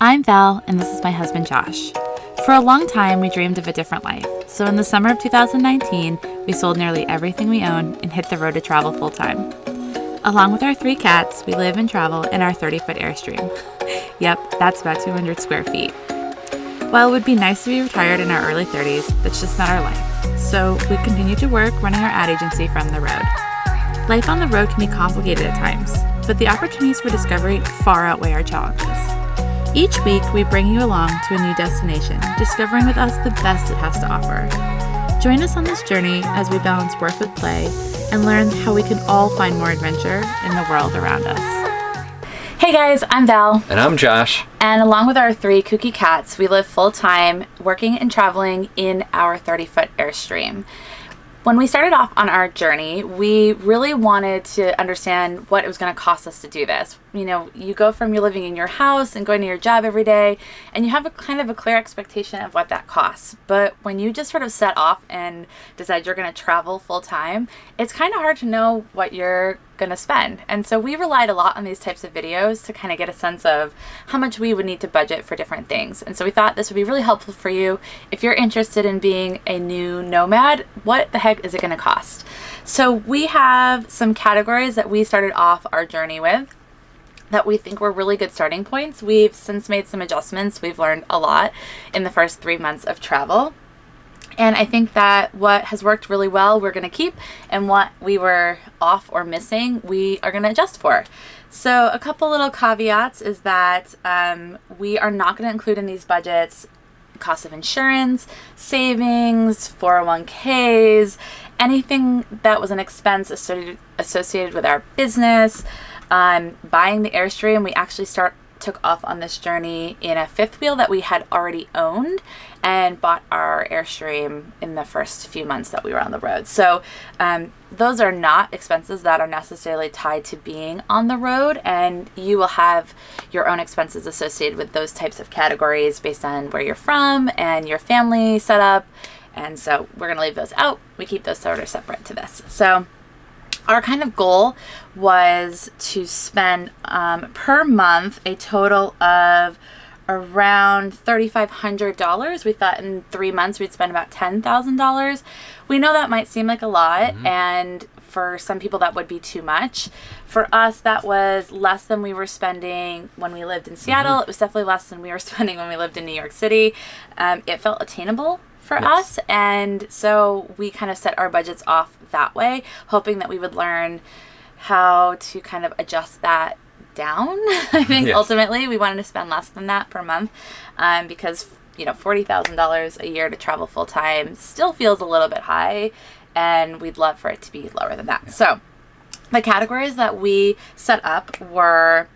I'm Val, and this is my husband Josh. For a long time, we dreamed of a different life. So in the summer of 2019, we sold nearly everything we own and hit the road to travel full-time. Along with our 3 cats, we live and travel in our 30-foot Airstream. Yep, that's about 200 square feet. While it would be nice to be retired in our early 30s, that's just not our life. So we continue to work running our ad agency from the road. Life on the road can be complicated at times, but the opportunities for discovery far outweigh our challenges. Each week, we bring you along to a new destination, discovering with us the best it has to offer. Join us on this journey as we balance work with play and learn how we can all find more adventure in the world around us. Hey guys, I'm Val. And I'm Josh. And along with our 3 kooky cats, we live full-time working and traveling in our 30-foot Airstream. When we started off on our journey, we really wanted to understand what it was going to cost us to do this. You know, you go from you living in your house and going to your job every day, and you have a kind of a clear expectation of what that costs. But when you just sort of set off and decide you're going to travel full time, it's kind of hard to know what you're going to spend. And so we relied a lot on these types of videos to kind of get a sense of how much we would need to budget for different things. And so we thought this would be really helpful for you if you're interested in being a new nomad. What the heck is it going to cost? So we have some categories that we started off our journey with that we think were really good starting points. We've since made some adjustments. We've learned a lot in the first 3 months of travel. And I think that what has worked really well, we're going to keep, and what we were off or missing, we are going to adjust for. So a couple little caveats is that we are not going to include in these budgets cost of insurance, savings, 401ks, anything that was an expense associated with our business. Buying the Airstream, we actually took off on this journey in a 5th wheel that we had already owned and bought our Airstream in the first few months that we were on the road. So those are not expenses that are necessarily tied to being on the road, and you will have your own expenses associated with those types of categories based on where you're from and your family setup. And so we're going to leave those out. We keep those sort of separate to this. So our kind of goal was to spend per month a total of around $3,500. We thought in 3 months we'd spend about $10,000. We know that might seem like a lot, and for some people that would be too much. For us, that was less than we were spending when we lived in Seattle. It was definitely less than we were spending when we lived in New York City. It felt attainable for us, and so we kind of set our budgets off that way, hoping that we would learn how to kind of adjust that down. I think ultimately we wanted to spend less than that per month, because $40,000 a year to travel full time still feels a little bit high, and we'd love for it to be lower than that. So the categories that we set up were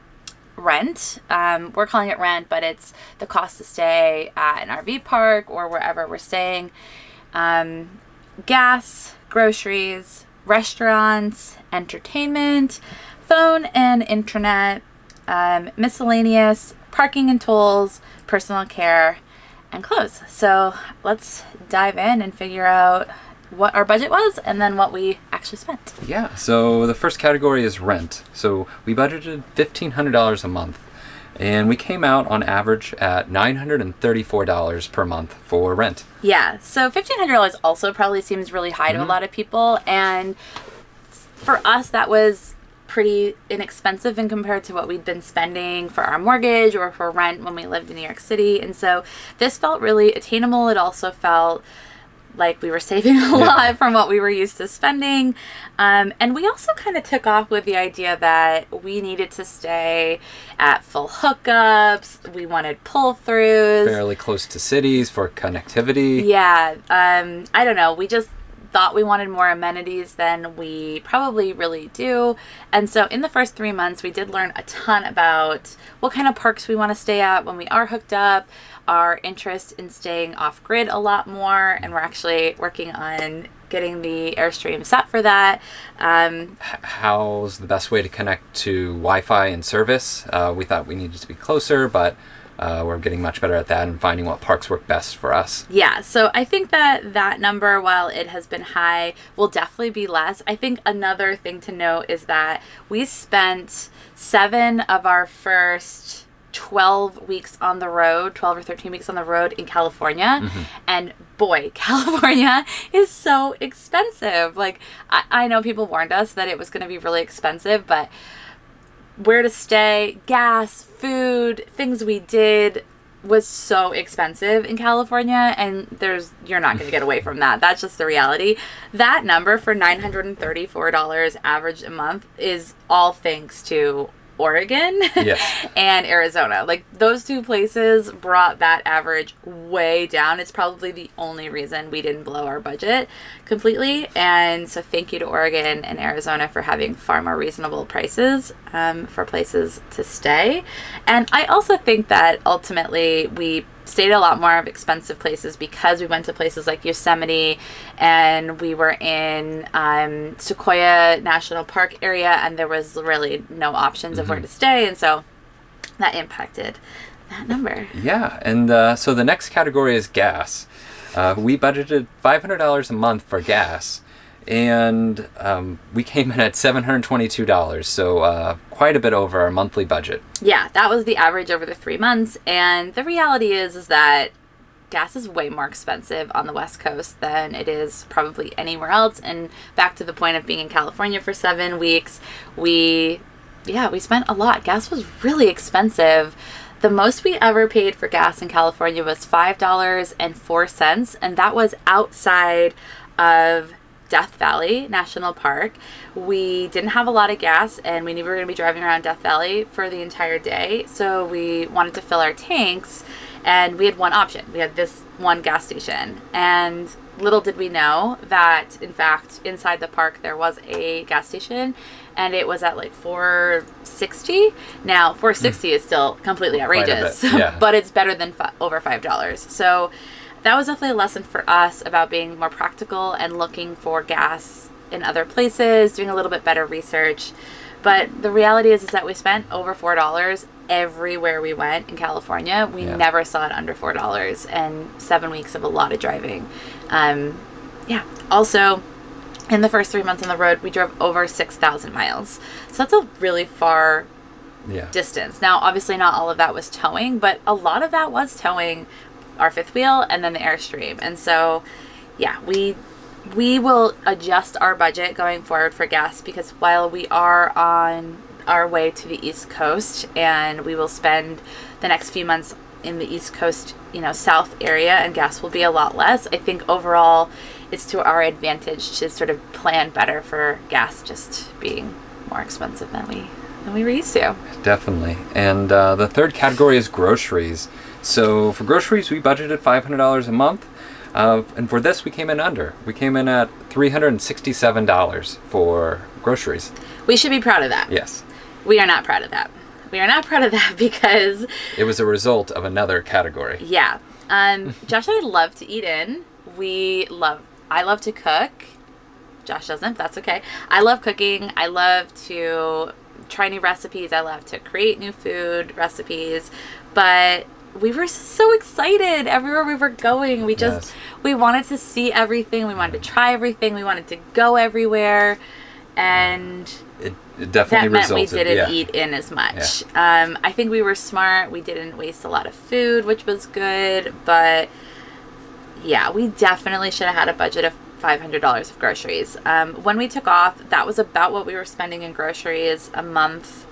rent. We're calling it rent, but it's the cost to stay at an RV park or wherever we're staying. Gas, groceries, restaurants, entertainment, phone and internet, miscellaneous, parking and tolls, personal care, and clothes. So let's dive in and figure out what our budget was and then what we actually spent. Yeah, so the first category is rent. So we budgeted $1,500 a month, and we came out on average at $934 per month for rent. Yeah, so $1,500 also probably seems really high to a lot of people, and for us that was pretty inexpensive in compared to what we'd been spending for our mortgage or for rent when we lived in New York City. And so this felt really attainable. It also felt like we were saving a lot from what we were used to spending. And we also kind of took off with the idea that we needed to stay at full hookups. We wanted pull-throughs. Fairly close to cities for connectivity. Yeah. I don't know. We just thought we wanted more amenities than we probably really do. And so in the first 3 months, we did learn a ton about what kind of parks we want to stay at when we are hooked up, our interest in staying off grid a lot more, and we're actually working on getting the Airstream set for that. How's the best way to connect to Wi-Fi and service? We thought we needed to be closer, but we're getting much better at that and finding what parks work best for us. Yeah, so I think that number, while it has been high, will definitely be less. I think another thing to note is that we spent 7 of our first 12 weeks on the road, 12 or 13 weeks on the road in California. And boy, California is so expensive. Like, I know people warned us that it was going to be really expensive, but where to stay, gas, food, things we did was so expensive in California, and you're not going to get away from that. That's just the reality. That number for $934 average a month is all thanks to Oregon and Arizona. Like, those two places brought that average way down. It's probably the only reason we didn't blow our budget completely. And so thank you to Oregon and Arizona for having far more reasonable prices for places to stay. And I also think that ultimately we stayed a lot more of expensive places because we went to places like Yosemite, and we were in Sequoia National Park area, and there was really no options of where to stay, and so that impacted that number. Yeah, and so the next category is gas. We budgeted $500 a month for gas, and we came in at $722, so quite a bit over our monthly budget. Yeah, that was the average over the 3 months, and the reality is that gas is way more expensive on the West Coast than it is probably anywhere else. And back to the point of being in California for 7 weeks, we spent a lot. Gas was really expensive. The most we ever paid for gas in California was $5.04, and that was outside of Death Valley National Park. We didn't have a lot of gas, and we knew we were going to be driving around Death Valley for the entire day, so we wanted to fill our tanks, and we had one option. We had this one gas station, and little did we know that, in fact, inside the park there was a gas station, and it was at like $4.60. Now, $4.60 is still completely outrageous, but it's better than over $5. So that was definitely a lesson for us about being more practical and looking for gas in other places, doing a little bit better research. But the reality is that we spent over $4 everywhere we went in California. We never saw it under $4, and 7 weeks of a lot of driving. Also, in the first 3 months on the road, we drove over 6,000 miles. So that's a really far distance. Now, obviously not all of that was towing, but a lot of that was towing our fifth wheel and then the Airstream. And so, we will adjust our budget going forward for gas, because while we are on our way to the East Coast, and we will spend the next few months in the East Coast, south area, and gas will be a lot less, I think overall it's to our advantage to sort of plan better for gas just being more expensive than we were used to. Definitely. And the third category is groceries. So for groceries, we budgeted $500 a month. And for this, we came in under. We came in at $367 for groceries. We should be proud of that. Yes. We are not proud of that. We are not proud of that because it was a result of another category. Yeah. Josh and I love to eat in. I love to cook. Josh doesn't, but that's okay. I love cooking. I love to try new recipes. I love to create new food recipes. But we were so excited everywhere we were going. We wanted to see everything. We wanted to try everything. We wanted to go everywhere. And it definitely that meant resulted, we didn't eat in as much. I think we were smart. We didn't waste a lot of food, which was good. But we definitely should have had a budget of $500 of groceries. When we took off, that was about what we were spending in groceries a month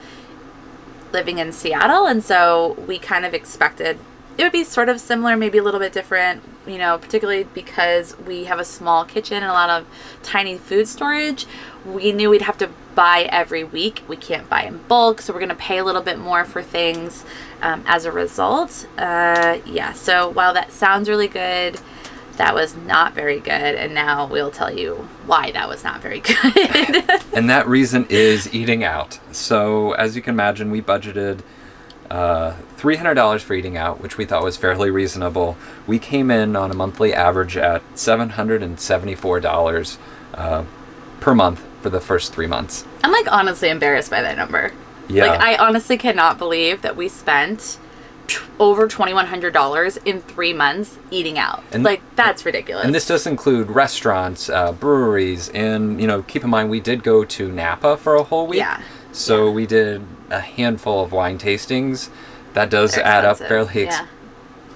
living in Seattle. And so we kind of expected it would be sort of similar, maybe a little bit different, particularly because we have a small kitchen and a lot of tiny food storage. We knew we'd have to buy every week. We can't buy in bulk, so we're going to pay a little bit more for things as a result. So while that sounds really good, that was not very good, and now we'll tell you why that was not very good. And that reason is eating out. So as you can imagine, we budgeted $300 for eating out, which we thought was fairly reasonable. We came in on a monthly average at $774 per month for the first 3 months. I'm honestly embarrassed by that number. Yeah. I honestly cannot believe that we spent over $2,100 in 3 months eating out. And that's ridiculous. And this does include restaurants, breweries, and keep in mind we did go to Napa for a whole week. So we did a handful of wine tastings that does They're add up expensive. fairly Yeah.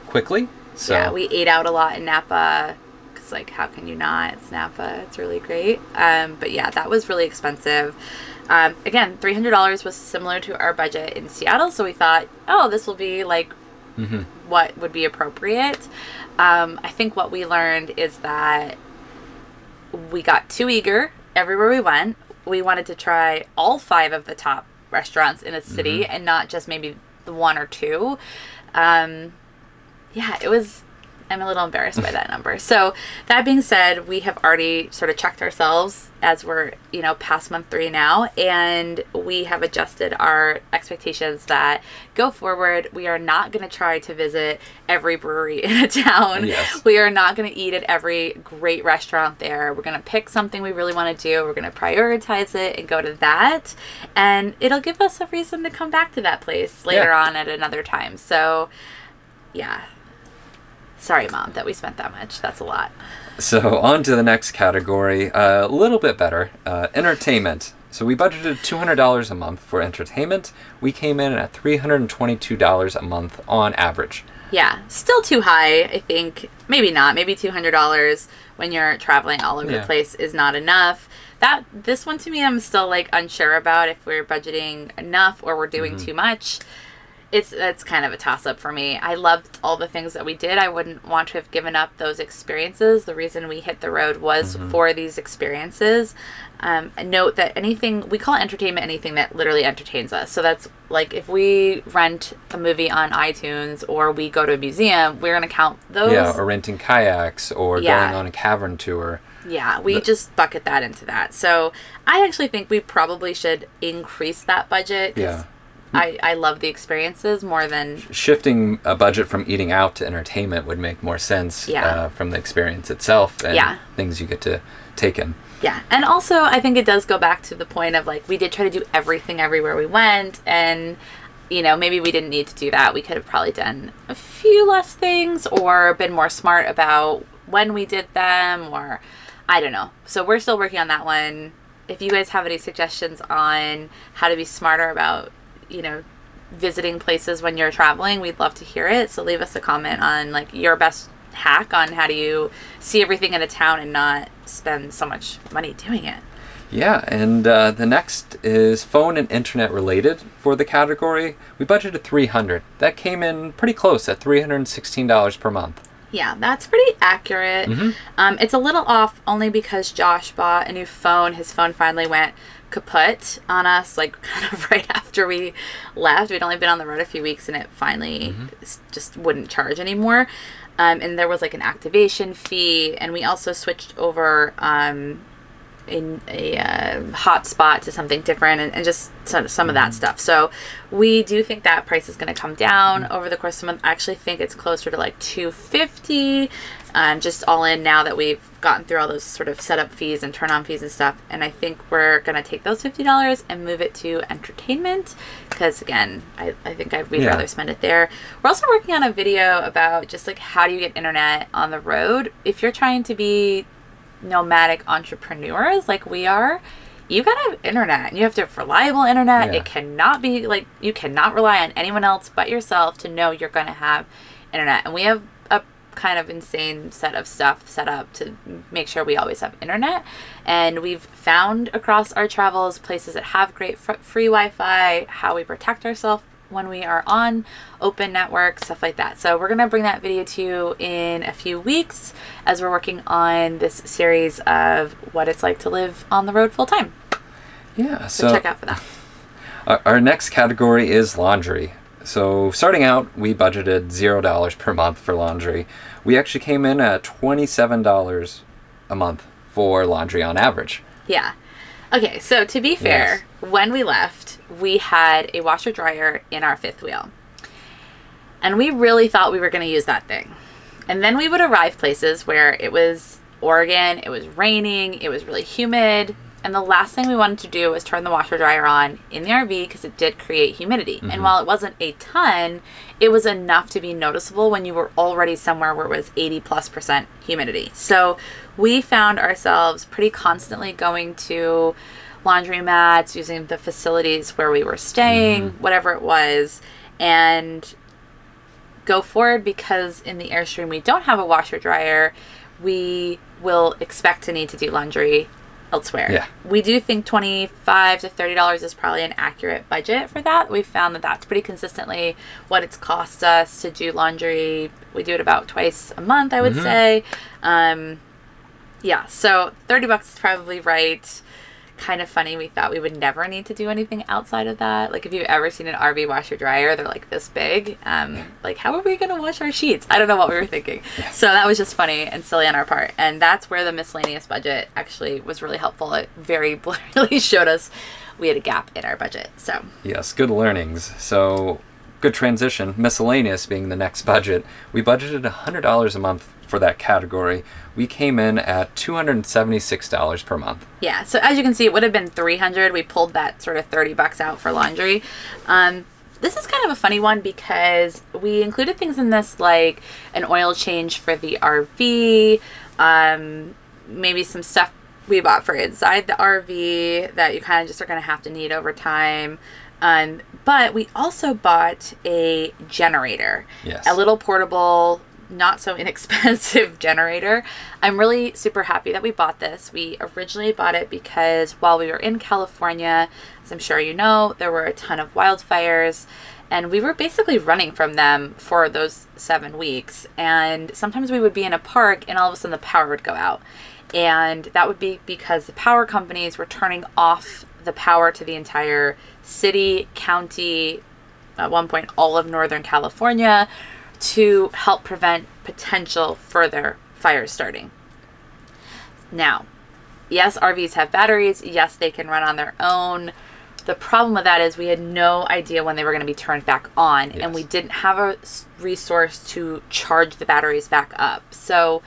quickly. So Yeah, we ate out a lot in Napa because, like, how can you not? It's Napa. It's really great. But yeah, that was really expensive. Again, $300 was similar to our budget in Seattle, so we thought, oh, this will be like what would be appropriate. I think what we learned is that we got too eager everywhere we went. We wanted to try all 5 of the top restaurants in a city and not just maybe the 1 or 2. Yeah, it was, I'm a little embarrassed by that number. So that being said, we have already sort of checked ourselves as we're, past month 3 now, and we have adjusted our expectations that go forward, we are not going to try to visit every brewery in a town. Yes. We are not going to eat at every great restaurant there. We're going to pick something we really want to do. We're going to prioritize it and go to that. And it'll give us a reason to come back to that place later on at another time. So, yeah. Sorry, Mom, that we spent that much. That's a lot. So on to the next category, a little bit better, entertainment. So we budgeted $200 a month for entertainment. We came in at $322 a month on average. Yeah, still too high, I think. Maybe not. Maybe $200 when you're traveling all over the place is not enough. This one to me, I'm still like unsure about if we're budgeting enough or we're doing too much. It's kind of a toss-up for me. I loved all the things that we did. I wouldn't want to have given up those experiences. The reason we hit the road was for these experiences. Note that we call entertainment anything that literally entertains us. So that's like if we rent a movie on iTunes or we go to a museum, we're going to count those. Yeah, or renting kayaks or going on a cavern tour. Yeah, we just bucket that into that. So I actually think we probably should increase that budget. Yeah. I love the experiences more than... Shifting a budget from eating out to entertainment would make more sense from the experience itself and things you get to take in. Yeah, and also I think it does go back to the point of like we did try to do everything everywhere we went, and maybe we didn't need to do that. We could have probably done a few less things or been more smart about when we did them, or I don't know. So we're still working on that one. If you guys have any suggestions on how to be smarter about visiting places when you're traveling, we'd love to hear it. So leave us a comment on like your best hack on how do you see everything in a town and not spend so much money doing it. Yeah, and the next is phone and internet related for the category. We budgeted $300. That came in pretty close at $316 per month. Yeah, that's pretty accurate. It's a little off only because Josh bought a new phone. His phone finally went kaput on us, like kind of right after we left. We'd only been on the road a few weeks and it finally just wouldn't charge anymore. And there was like an activation fee, and we also switched over in a hotspot to something different and just some of that stuff. So we do think that price is going to come down over the course of the month. I actually think it's closer to like $250, just all in now that we've gotten through all those sort of setup fees and turn on fees and stuff. And I think we're going to take those $50 and move it to entertainment because again, I think we'd rather spend it there. We're also working on a video about just like how do you get internet on the road. If you're trying to be nomadic entrepreneurs like we are, you gotta have internet, and you have to have reliable internet. It cannot be like you cannot rely on anyone else but yourself to know you're gonna have internet. And we have a kind of insane set of stuff set up to make sure we always have internet. And we've found across our travels places that have great free Wi-Fi, how we protect ourselves when we are on open networks, stuff like that. So we're going to bring that video to you in a few weeks as we're working on this series of what it's like to live on the road full time. Yeah, so check out for that. Our next category is laundry. So starting out, we budgeted $0 per month for laundry. We actually came in at $27 a month for laundry on average. Yeah. Okay, so to be fair, when we left, we had a washer dryer in our fifth wheel. And we really thought we were going to use that thing. And then we would arrive places where it was Oregon, it was raining, it was really humid. And the last thing we wanted to do was turn the washer dryer on in the RV because it did create humidity. Mm-hmm. And while it wasn't a ton, it was enough to be noticeable when you were already somewhere where it was 80+% humidity. So we found ourselves pretty constantly going to laundromats, using the facilities where we were staying, whatever it was. and go forward, because in the Airstream we don't have a washer dryer, we will expect to need to do laundry elsewhere. Yeah. We do think $25 to $30 is probably an accurate budget for that. We've found that that's pretty consistently what it's cost us to do laundry. We do it about twice a month, I would say. Yeah, so $30 is probably right. Kind of funny, we thought we would never need to do anything outside of that. Like, if you've ever seen an RV washer dryer, they're like this big. Like, how are we going to wash our sheets? I don't know what we were thinking. So that was just funny and silly on our part. And that's where the miscellaneous budget actually was really helpful. It very clearly showed us we had a gap in our budget. So Yes, good learnings. So good transition. Miscellaneous being the next budget. We budgeted $100 a month for that category. We came in at $276 per month. yeah, so as you can see, it would have been $300. We pulled that sort of $30 out for laundry. This is kind of a funny one because we included things in this like an oil change for the RV, maybe some stuff we bought for inside the RV that you kind of just are going to have to need over time. But we also bought a generator, Yes. a little portable, not so inexpensive generator. I'm really super happy that we bought this. We originally bought it because while we were in California, as I'm sure you know, there were a ton of wildfires, and we were basically running from them for those 7 weeks. And sometimes we would be in a park and all of a sudden the power would go out. And that would be because the power companies were turning off the power to the entire city, county, at one point all of Northern California, to help prevent potential further fires starting. Now, yes, RVs have batteries. Yes, they can run on their own. The problem with that is we had no idea when they were going to be turned back on, and we didn't have a resource to charge the batteries back up. So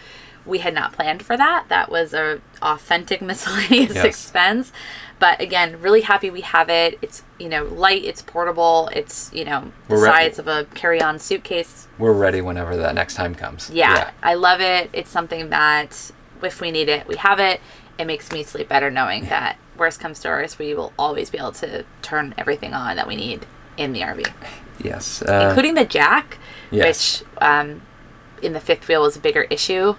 we had not planned for that. That was a authentic miscellaneous expense. But again, really happy we have it. It's, light, it's portable, it's, the size of a carry-on suitcase. We're ready whenever that next time comes. Yeah, I love it. It's something that if we need it, we have it. It makes me sleep better knowing that worst comes to worst, we will always be able to turn everything on that we need in the RV. Yes. Including the jack, which in the fifth wheel was a bigger issue.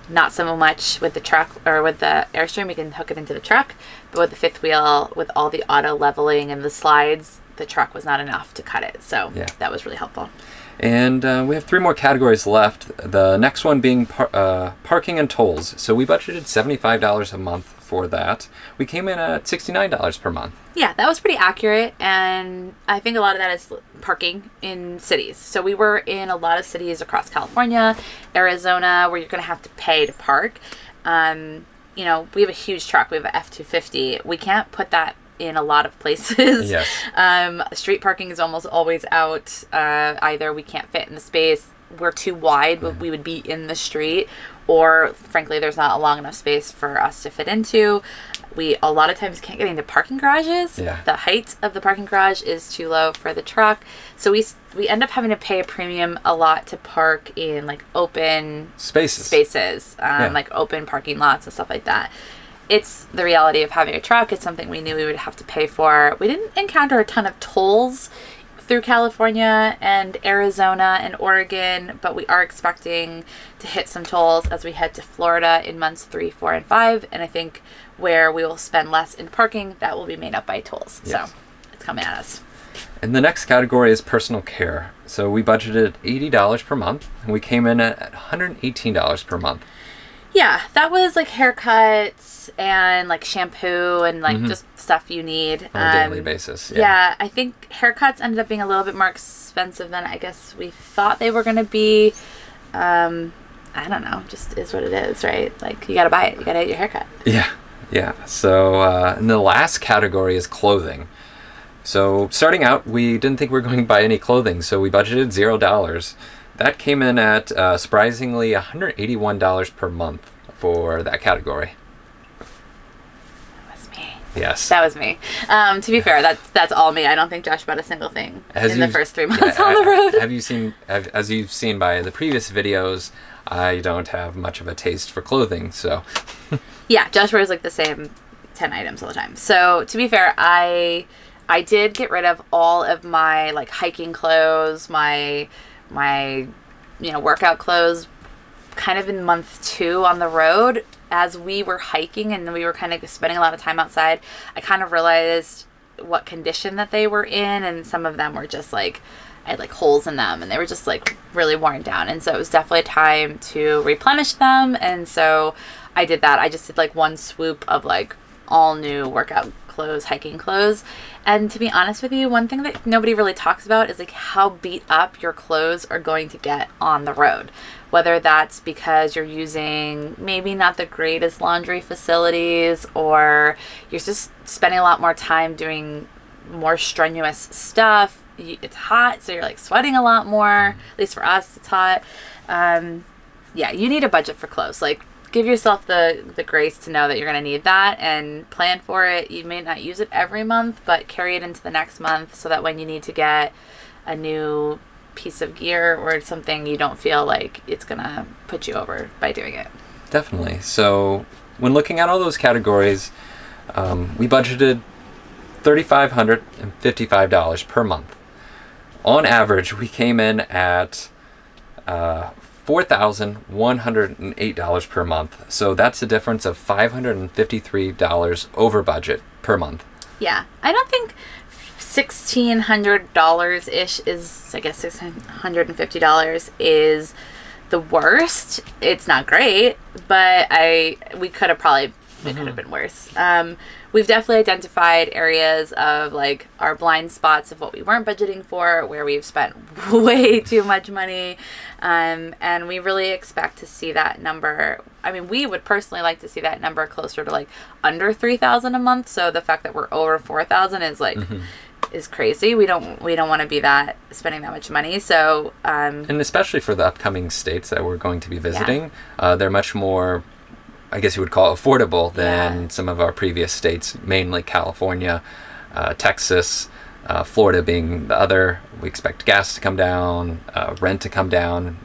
Not so much with the truck or with the Airstream, we can hook it into the truck, but with the fifth wheel, with all the auto leveling and the slides, the truck was not enough to cut it. So that was really helpful. And we have 3 more categories left. The next one being parking and tolls. So we budgeted $75 a month for that. We came in at $69 per month. Yeah, that was pretty accurate, and I think a lot of that is parking in cities. So we were in a lot of cities across California, Arizona, where you're going to have to pay to park. We have a huge truck. We have an F-250. We can't put that in a lot of places. Yes. Street parking is almost always out. Either we can't fit in the space, we're too wide, but we would be in the street, or frankly, there's not a long enough space for us to fit into. We a lot of times can't get into parking garages. Yeah. The height of the parking garage is too low for the truck. So we end up having to pay a premium a lot to park in like open spaces, like open parking lots and stuff like that. It's the reality of having a truck. It's something we knew we would have to pay for. We didn't encounter a ton of tolls through California and Arizona and Oregon, but we are expecting to hit some tolls as we head to Florida in months 3, 4, and 5. And I think where we will spend less in parking, that will be made up by tolls. Yes. So it's coming at us. And the next category is personal care. So we budgeted $80 per month, and we came in at $118 per month. Yeah, that was like haircuts and like shampoo and like just stuff you need On a daily basis. Yeah, I think haircuts ended up being a little bit more expensive than I guess we thought they were going to be. I don't know, just is what it is, right? Like, you got to buy it. You got to get your haircut. Yeah. So, and the last category is clothing. So, starting out, we didn't think we were going to buy any clothing, so we budgeted $0. That came in at surprisingly $181 per month for that category. That was me. Yes. That was me. To be fair, that's all me. I don't think Josh bought a single thing in the first 3 months on the road. As you've seen by the previous videos, I don't have much of a taste for clothing, so. Yeah, Josh wears like the same 10 items all the time. So to be fair, I I did get rid of all of my like hiking clothes, my workout clothes kind of in month 2 on the road. As we were hiking and we were kind of spending a lot of time outside, I kind of realized what condition that they were in, and some of them were just like, I had like holes in them and they were just like really worn down, and so it was definitely time to replenish them. And so I did that. I just did like one swoop of like all new workout clothes, hiking clothes. And to be honest with you, one thing that nobody really talks about is like how beat up your clothes are going to get on the road. Whether that's because you're using maybe not the greatest laundry facilities, or you're just spending a lot more time doing more strenuous stuff. It's hot, so you're like sweating a lot more. At least for us, it's hot. Yeah, you need a budget for clothes. Like, give yourself the grace to know that you're going to need that and plan for it. You may not use it every month, but carry it into the next month so that when you need to get a new piece of gear or something, you don't feel like it's going to put you over by doing it. Definitely. So when looking at all those categories, we budgeted $3,555 per month. On average, we came in at $4,108 per month. So that's a difference of $553 over budget per month. Yeah. I don't think $1,600-ish is, I guess $650 is the worst. It's not great, but we could have probably, it could have been worse. We've definitely identified areas of like our blind spots of what we weren't budgeting for, where we've spent way too much money. And we really expect to see that number. I mean, we would personally like to see that number closer to like under $3,000 a month. So the fact that we're over $4,000 is like, is crazy. We don't want to be spending that much money. So, and especially for the upcoming states that we're going to be visiting, they're much more, I guess you would call it, affordable than some of our previous states, mainly California, Texas, Florida being the other. We expect gas to come down, rent to come down.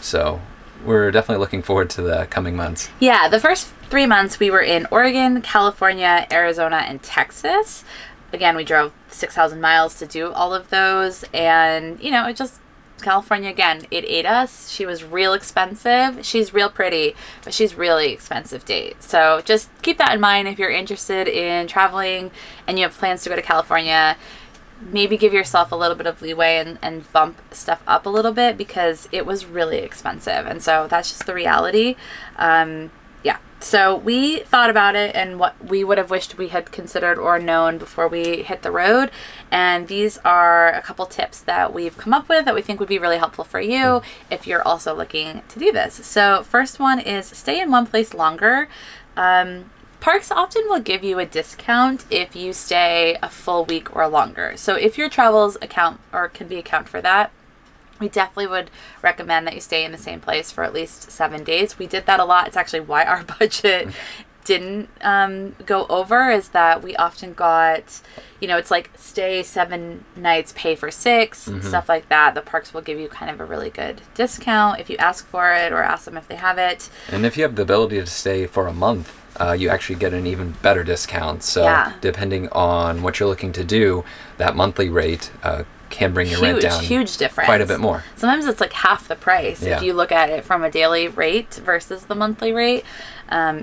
So we're definitely looking forward to the coming months. Yeah, the first 3 months we were in Oregon, California, Arizona, and Texas. Again, we drove 6,000 miles to do all of those. And, it just, California, again, it ate us. She was real expensive. She's real pretty, but she's really expensive date. So just keep that in mind if you're interested in traveling and you have plans to go to California. Maybe give yourself a little bit of leeway and bump stuff up a little bit, because it was really expensive. And so that's just the reality. So we thought about it and what we would have wished we had considered or known before we hit the road. And these are a couple tips that we've come up with that we think would be really helpful for you if you're also looking to do this. So first one is stay in one place longer. Parks often will give you a discount if you stay a full week or longer. So if your travels account for that, we definitely would recommend that you stay in the same place for at least 7 days. We did that a lot. It's actually why our budget didn't go over, is that we often got, it's like stay 7 nights, pay for 6, stuff like that. The parks will give you kind of a really good discount if you ask for it or ask them if they have it. And if you have the ability to stay for a month, you actually get an even better discount. So depending on what you're looking to do, that monthly rate can bring your rent down huge difference, quite a bit more. Sometimes it's like half the price if you look at it from a daily rate versus the monthly rate.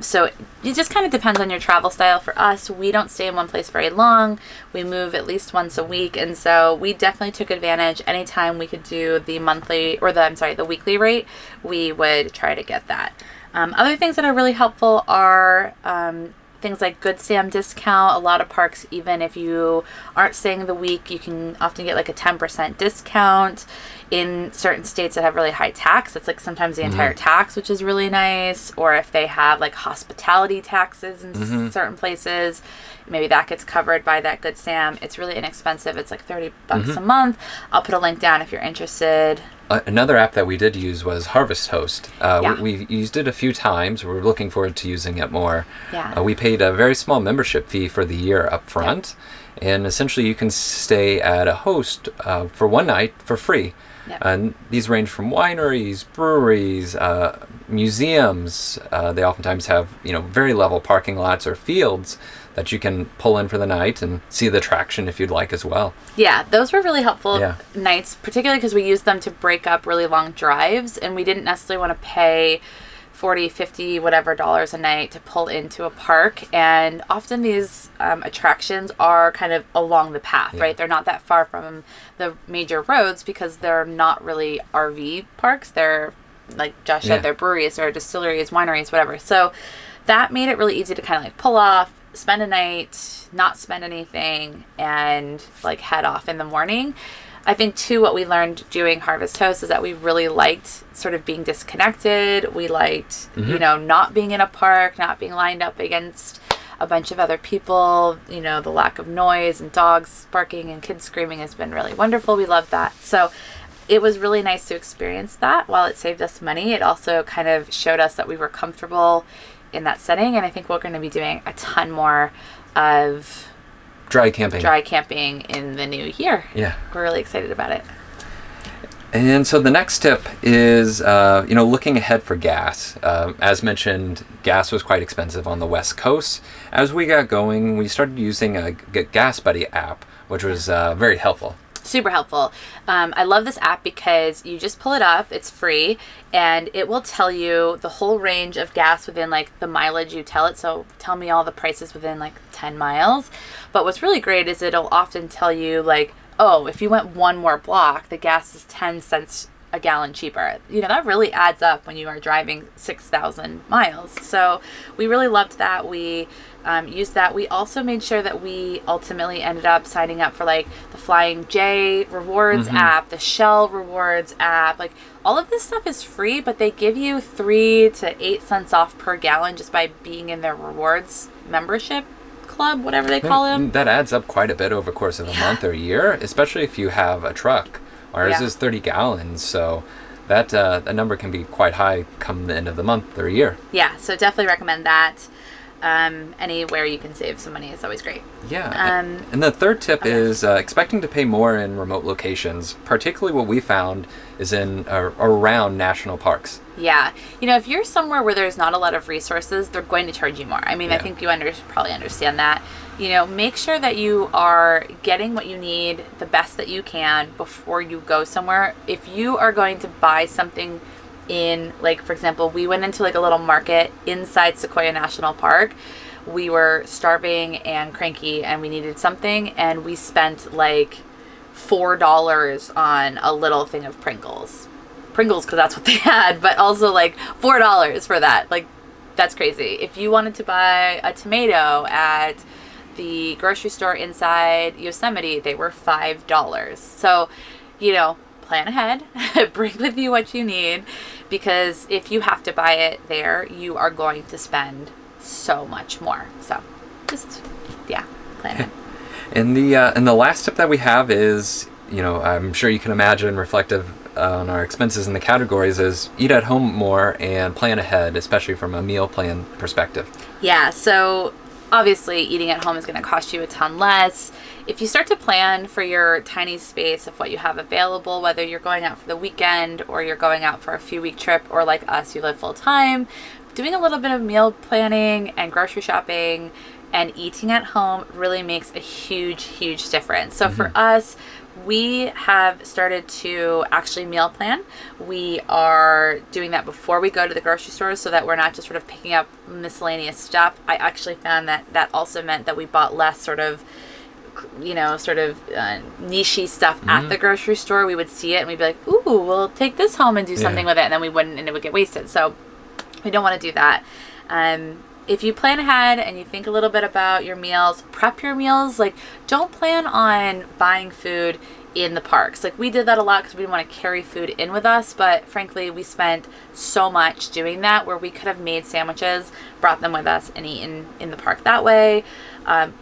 So it just kind of depends on your travel style. For us, we don't stay in one place very long. We move at least once a week, and so we definitely took advantage. Anytime we could do the weekly rate, we would try to get that. Other things that are really helpful are things like Good Sam discount. A lot of parks, even if you aren't staying the week, you can often get like a 10% discount. In certain states that have really high tax, it's like sometimes the entire tax, which is really nice. Or if they have like hospitality taxes in certain places, maybe that gets covered by that Good Sam. It's really inexpensive. It's like $30 a month. I'll put a link down if you're interested. Another app that we did use was Harvest Host. We used it a few times. We're looking forward to using it more. We paid a very small membership fee for the year up front. And essentially you can stay at a host for one night for free. Yep. And these range from wineries, breweries, museums. They oftentimes have, very level parking lots or fields that you can pull in for the night and see the attraction if you'd like as well. Yeah, those were really helpful nights, particularly because we used them to break up really long drives, and we didn't necessarily want to pay $40, $50, whatever dollars a night to pull into a park. And often these attractions are kind of along the path, right? They're not that far from the major roads because they're not really RV parks. They're, like Josh said, they're breweries or distilleries, wineries, whatever. So that made it really easy to kind of like pull off, spend a night, not spend anything, and like head off in the morning. I think too, what we learned doing Harvest Host is that we really liked sort of being disconnected. We liked, not being in a park, not being lined up against a bunch of other people. The lack of noise and dogs barking and kids screaming has been really wonderful. We love that. So it was really nice to experience that. While it saved us money, it also kind of showed us that we were comfortable in that setting. And I think we're going to be doing a ton more of dry camping in the new year. Yeah. We're really excited about it. And so the next tip is, looking ahead for gas. As mentioned, gas was quite expensive on the West Coast. As we got going, we started using a Gas Buddy app, which was very helpful. Super helpful. I love this app because you just pull it up, it's free, and it will tell you the whole range of gas within like the mileage you tell it. So tell me all the prices within like 10 miles. But what's really great is it'll often tell you like, oh, if you went one more block, the gas is 10 cents a gallon cheaper. That really adds up when you are driving 6,000 miles. So we really loved that. We used that. We also made sure that we ultimately ended up signing up for like the Flying J rewards app, the Shell rewards app. Like all of this stuff is free, but they give you 3 to 8 cents off per gallon just by being in their rewards membership club, whatever they call them. That adds up quite a bit over the course of a month or a year, especially if you have a truck. Ours is 30 gallons, so that number can be quite high come the end of the month or a year. Yeah, so definitely recommend that. Anywhere you can save some money is always great. Yeah. And the third tip is expecting to pay more in remote locations. Particularly what we found is in around national parks. Yeah. If you're somewhere where there's not a lot of resources, they're going to charge you more. I mean, I think you probably understand that. Make sure that you are getting what you need, the best that you can before you go somewhere. If you are going to buy something in, like, for example, we went into like a little market inside Sequoia National Park. We were starving and cranky and we needed something, and we spent like $4 on a little thing of Pringles because that's what they had, but also like $4 for that. Like, that's crazy. If you wanted to buy a tomato at the grocery store inside Yosemite, they were $5. So, plan ahead, bring with you what you need, because if you have to buy it there, you are going to spend so much more. So just, plan ahead. And the last tip that we have is, I'm sure you can imagine, reflective on our expenses in the categories, is eat at home more and plan ahead, especially from a meal plan perspective. Yeah, so obviously eating at home is going to cost you a ton less. If you start to plan for your tiny space of what you have available, whether you're going out for the weekend or you're going out for a few-week trip, or like us, you live full-time, doing a little bit of meal planning and grocery shopping and eating at home really makes a huge, huge difference. So for us, we have started to actually meal plan. We are doing that before we go to the grocery store so that we're not just sort of picking up miscellaneous stuff. I actually found that also meant that we bought less sort of niche-y stuff at the grocery store. We would see it and we'd be like, ooh, we'll take this home and do something with it, and then we wouldn't, and it would get wasted. So we don't want to do that. If you plan ahead and you think a little bit about your meals, prep your meals. Like, don't plan on buying food in the parks. Like, we did that a lot because we didn't want to carry food in with us, but frankly, we spent so much doing that where we could have made sandwiches, brought them with us, and eaten in the park that way.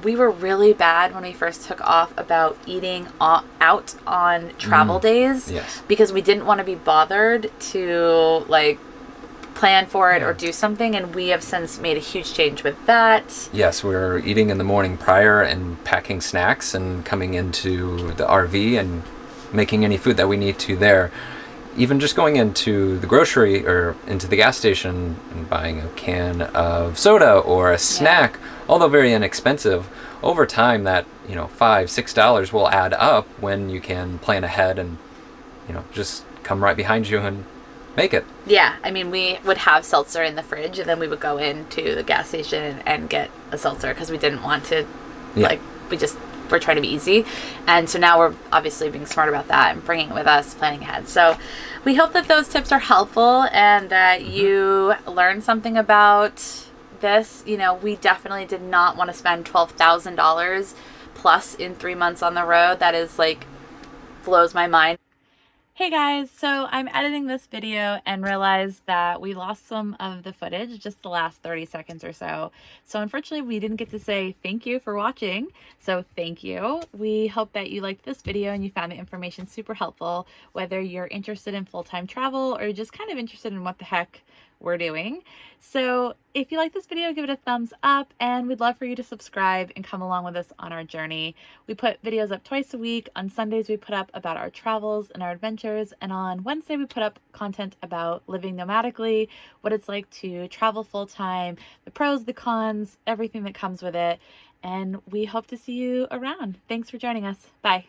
We were really bad when we first took off about eating out on travel days, because we didn't want to be bothered to like plan for it or do something, and we have since made a huge change with that. Yes, we're eating in the morning prior and packing snacks and coming into the RV and making any food that we need to there. Even just going into the grocery or into the gas station and buying a can of soda or a snack, although very inexpensive, over time that, $5-6 will add up when you can plan ahead and, just come right behind you and make it. Yeah, I mean, we would have seltzer in the fridge, and then we would go into the gas station and get a seltzer because we didn't want to, we're trying to be easy. And so now we're obviously being smart about that and bringing it with us, planning ahead. So we hope that those tips are helpful and that you learn something about this. We definitely did not want to spend $12,000 plus in 3 months on the road. That is blows my mind. Hey guys, so I'm editing this video and realized that we lost some of the footage, just the last 30 seconds or so. So unfortunately, we didn't get to say thank you for watching. So thank you. We hope that you liked this video and you found the information super helpful, whether you're interested in full-time travel or just kind of interested in what the heck we're doing. So if you like this video, give it a thumbs up, and we'd love for you to subscribe and come along with us on our journey. We put videos up twice a week. On Sundays, we put up about our travels and our adventures, and on Wednesday, we put up content about living nomadically, what it's like to travel full-time, the pros, the cons, everything that comes with it. And we hope to see you around. Thanks for joining us. Bye.